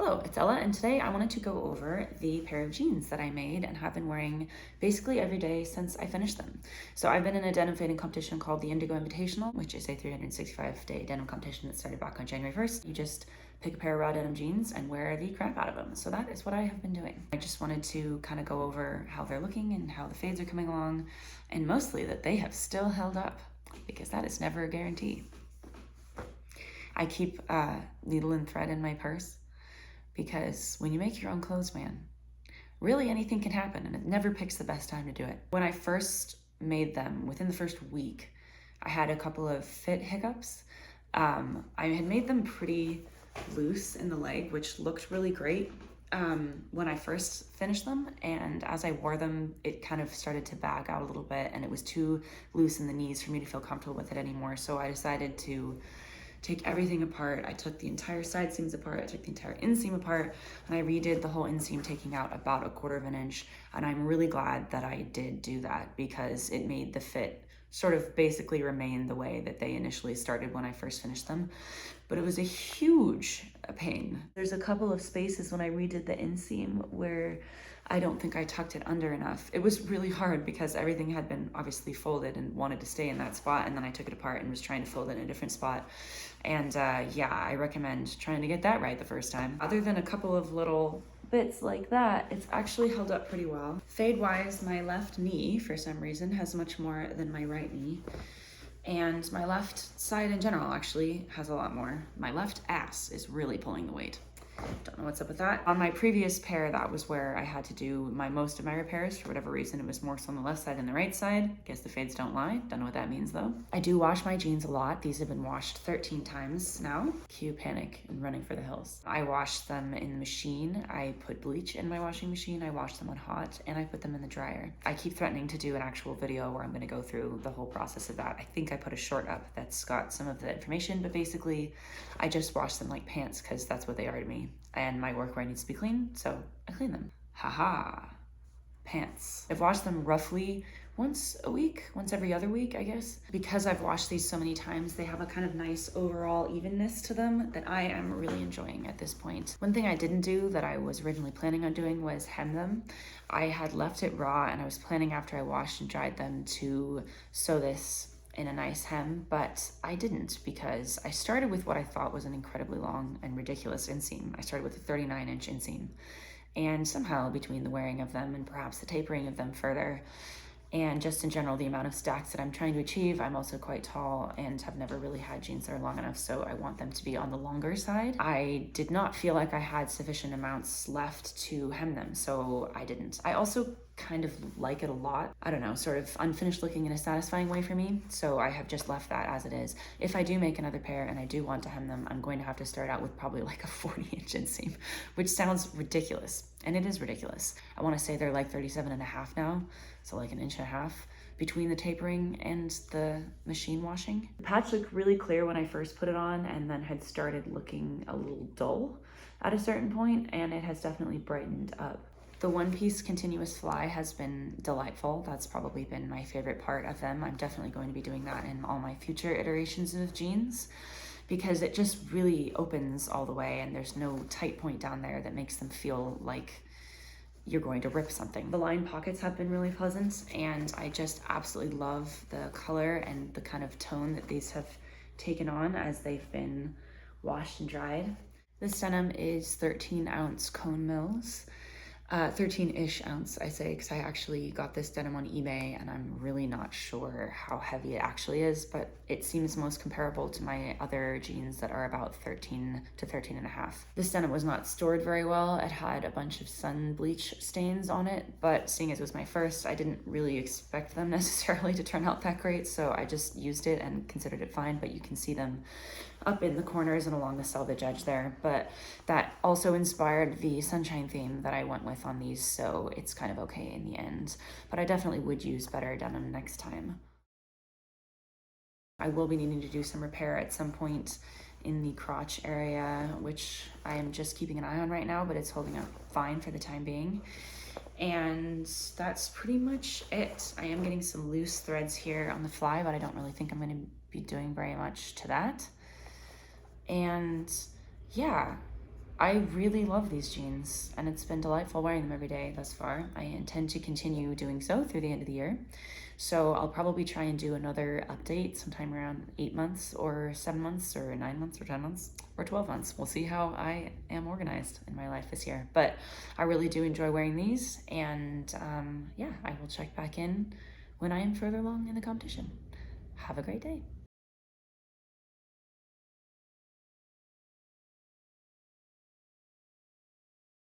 Hello, it's Ella, and today I wanted to go over the pair of jeans that I made and have been wearing basically every day since I finished them. So I've been in a denim fading competition called the Indigo Invitational, which is a 365-day denim competition that started back on January 1st. You just pick a pair of raw denim jeans and wear the crap out of them. So that is what I have been doing. I just wanted to kind of go over how they're looking and how the fades are coming along, and mostly that they have still held up, because that is never a guarantee. I keep needle and thread in my purse, because when you make your own clothes, man, really anything can happen, and it never picks the best time to do it. When I first made them, within the first week, I had a couple of fit hiccups. I had made them pretty loose in the leg, which looked really great when I first finished them, and as I wore them, it kind of started to bag out a little bit, and it was too loose in the knees for me to feel comfortable with it anymore. So I decided to take everything apart. I took the entire side seams apart, I took the entire inseam apart, and I redid the whole inseam, taking out about 1/4 of an inch. And I'm really glad that I did do that, because it made the fit sort of basically remain the way that they initially started when I first finished them. But it was a huge pain. There's a couple of spaces when I redid the inseam where I don't think I tucked it under enough. It was really hard because everything had been obviously folded and wanted to stay in that spot, and then I took it apart and was trying to fold it in a different spot. And yeah, I recommend trying to get that right the first time. Other than a couple of little bits like that, it's actually held up pretty well. Fade-wise, my left knee, for some reason, has much more than my right knee. And my left side in general actually has a lot more. My left ass is really pulling the weight. Don't know what's up with that. On my previous pair, that was where I had to do most of my repairs. For whatever reason, it was more so on the left side than the right side. Guess the fades don't lie. Don't know what that means though. I do wash my jeans a lot. These have been washed 13 times now. Cue panic and running for the hills. I wash them in the machine. I put bleach in my washing machine. I wash them on hot, and I put them in the dryer. I keep threatening to do an actual video where I'm gonna go through the whole process of that. I think I put a short up that's got some of the information, but basically I just wash them like pants, because that's what they are to me. And my workwear needs to be clean, so I clean them. Haha, pants. I've washed them roughly once a week, once every other week, I guess. Because I've washed these so many times, they have a kind of nice overall evenness to them that I am really enjoying at this point. One thing I didn't do that I was originally planning on doing was hem them. I had left it raw, and I was planning after I washed and dried them to sew this in a nice hem, but I didn't, because I started with what I thought was an incredibly long and ridiculous inseam. I started with a 39-inch inseam, and somehow between the wearing of them and perhaps the tapering of them further, and just in general the amount of stacks that I'm trying to achieve, I'm also quite tall and have never really had jeans that are long enough, so I want them to be on the longer side. I did not feel like I had sufficient amounts left to hem them, so I didn't. I also kind of like it a lot. I don't know, sort of unfinished looking in a satisfying way for me, so I have just left that as it is. If I do make another pair and I do want to hem them, I'm going to have to start out with probably like a 40-inch inseam, which sounds ridiculous, and it is ridiculous. I want to say they're like 37.5 now, so like 1.5 inches between the tapering and the machine washing. The patch looked really clear when I first put it on, and then had started looking a little dull at a certain point, and it has definitely brightened up. The one-piece continuous fly has been delightful. That's probably been my favorite part of them. I'm definitely going to be doing that in all my future iterations of jeans, because it just really opens all the way, and there's no tight point down there that makes them feel like you're going to rip something. The line pockets have been really pleasant, and I just absolutely love the color and the kind of tone that these have taken on as they've been washed and dried. This denim is 13-ounce cone mills. 13-ish ounce, I say, because I actually got this denim on eBay, and I'm really not sure how heavy it actually is, but it seems most comparable to my other jeans that are about 13 to 13.5. This denim was not stored very well. It had a bunch of sun bleach stains on it, but seeing as it was my first, I didn't really expect them necessarily to turn out that great, so I just used it and considered it fine. But you can see them up in the corners and along the selvage edge there. But that also inspired the sunshine theme that I went with on these, so it's kind of okay in the end. But I definitely would use better denim next time. I will be needing to do some repair at some point in the crotch area, which I am just keeping an eye on right now, but it's holding up fine for the time being. And that's pretty much it. I am getting some loose threads here on the fly, but I don't really think I'm going to be doing very much to that. And yeah, I really love these jeans, and it's been delightful wearing them every day thus far. I intend to continue doing so through the end of the year. So I'll probably try and do another update sometime around 8 months or 7 months or 9 months or 10 months or 12 months. We'll see how I am organized in my life this year. But I really do enjoy wearing these, and yeah, I will check back in when I am further along in the competition. Have a great day.